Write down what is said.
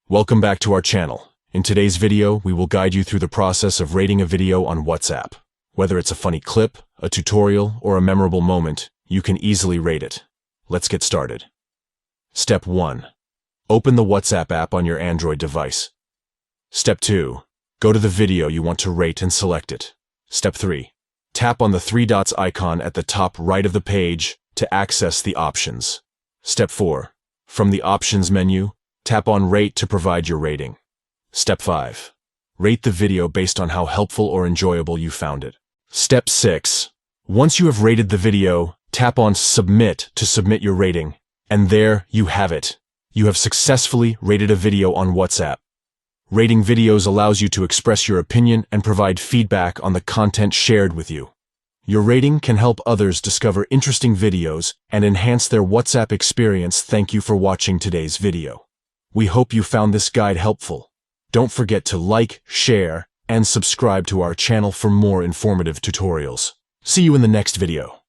Welcome back to our channel. In today's video, we will guide you through the process of rating a video on WhatsApp. Whether it's a funny clip, a tutorial, or a memorable moment, you can easily rate it. Let's get started. Step 1. Open the WhatsApp app on your Android device. Step 2. Go to the video you want to rate and select it. Step 3. Tap on the three dots icon at the top right of the page to access the options. Step 4. From the options menu, tap on Rate to provide your rating. Step 5. Rate the video based on how helpful or enjoyable you found it. Step 6. Once you have rated the video, tap on Submit to submit your rating. And there you have it. You have successfully rated a video on WhatsApp. Rating videos allows you to express your opinion and provide feedback on the content shared with you. Your rating can help others discover interesting videos and enhance their WhatsApp experience. Thank you for watching today's video. We hope you found this guide helpful. Don't forget to like, share, and subscribe to our channel for more informative tutorials. See you in the next video.